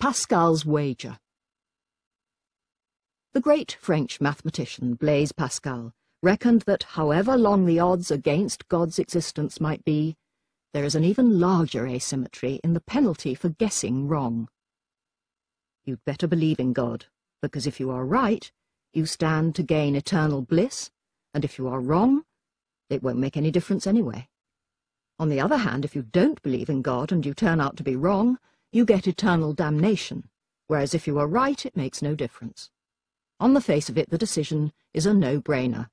Pascal's wager. The great French mathematician Blaise Pascal reckoned that however long the odds against God's existence might be, there is an even larger asymmetry in the penalty for guessing wrong. You'd better believe in God, because if you are right, you stand to gain eternal bliss, and if you are wrong, it won't make any difference anyway. On the other hand, if you don't believe in God and you turn out to be wrong, you get eternal damnation, whereas if you are right, it makes no difference. On the face of it, the decision is a no-brainer.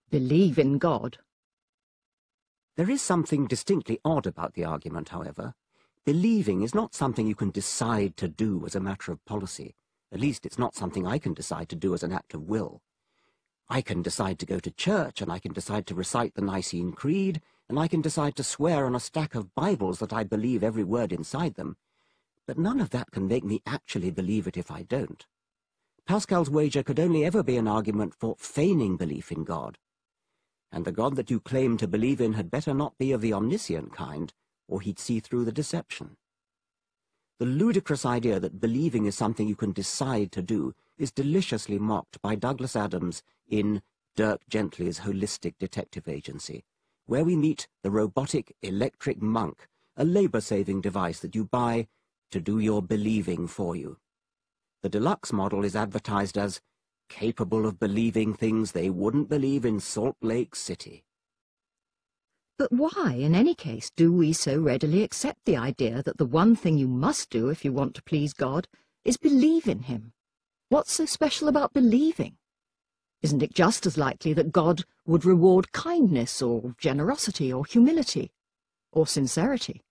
Believe in God. There is something distinctly odd about the argument, however. Believing is not something you can decide to do as a matter of policy. At least it's not something I can decide to do as an act of will. I can decide to go to church, and I can decide to recite the Nicene Creed, and I can decide to swear on a stack of Bibles that I believe every word inside them. But none of that can make me actually believe it if I don't. Pascal's wager could only ever be an argument for feigning belief in God. And the God that you claim to believe in had better not be of the omniscient kind, or he'd see through the deception. The ludicrous idea that believing is something you can decide to do is deliciously mocked by Douglas Adams in Dirk Gently's Holistic Detective Agency, where we meet the robotic electric monk, a labor-saving device that you buy to do your believing for you. The deluxe model is advertised as capable of believing things they wouldn't believe in Salt Lake City. But why, in any case, do we so readily accept the idea that the one thing you must do if you want to please God is believe in him? What's so special about believing? Isn't it just as likely that God would reward kindness or generosity or humility or sincerity?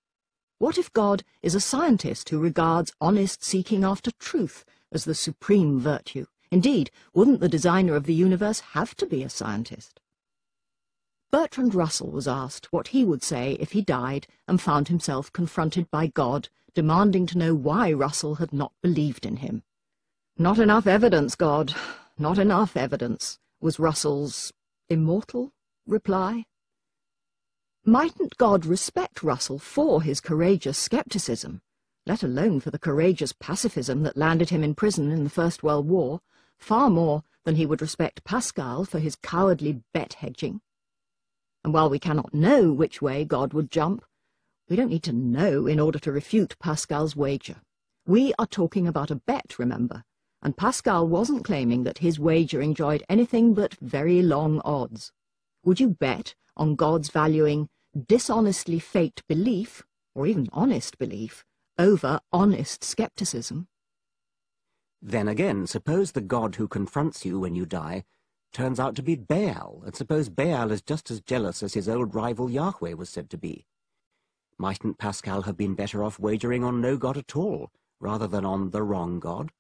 What if God is a scientist who regards honest seeking after truth as the supreme virtue? Indeed, wouldn't the designer of the universe have to be a scientist? Bertrand Russell was asked what he would say if he died and found himself confronted by God, demanding to know why Russell had not believed in him. "Not enough evidence, God, not enough evidence," was Russell's immortal reply. Mightn't God respect Russell for his courageous skepticism, let alone for the courageous pacifism that landed him in prison in the First World War, far more than he would respect Pascal for his cowardly bet-hedging? And while we cannot know which way God would jump, we don't need to know in order to refute Pascal's wager. We are talking about a bet, remember, and Pascal wasn't claiming that his wager enjoyed anything but very long odds. Would you bet on God's valuing dishonestly faked belief, or even honest belief, over honest skepticism? Then again, suppose the God who confronts you when you die turns out to be Baal, and suppose Baal is just as jealous as his old rival Yahweh was said to be. Mightn't Pascal have been better off wagering on no God at all, rather than on the wrong God?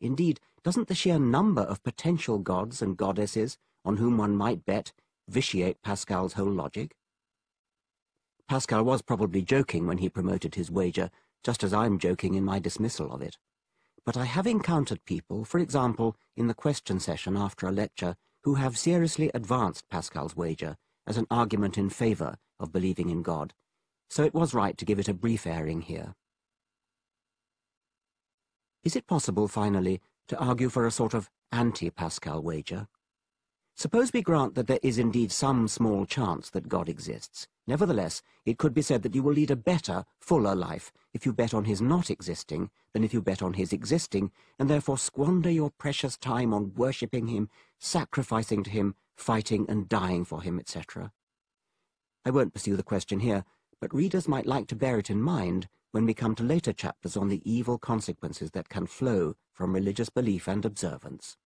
Indeed, doesn't the sheer number of potential gods and goddesses on whom one might bet vitiate Pascal's whole logic? Pascal was probably joking when he promoted his wager, just as I'm joking in my dismissal of it. But I have encountered people, for example, in the question session after a lecture, who have seriously advanced Pascal's wager as an argument in favour of believing in God, so it was right to give it a brief airing here. Is it possible, finally, to argue for a sort of anti-Pascal wager? Suppose we grant that there is indeed some small chance that God exists. Nevertheless, it could be said that you will lead a better, fuller life if you bet on his not existing than if you bet on his existing, and therefore squander your precious time on worshipping him, sacrificing to him, fighting and dying for him, etc. I won't pursue the question here, but readers might like to bear it in mind when we come to later chapters on the evil consequences that can flow from religious belief and observance.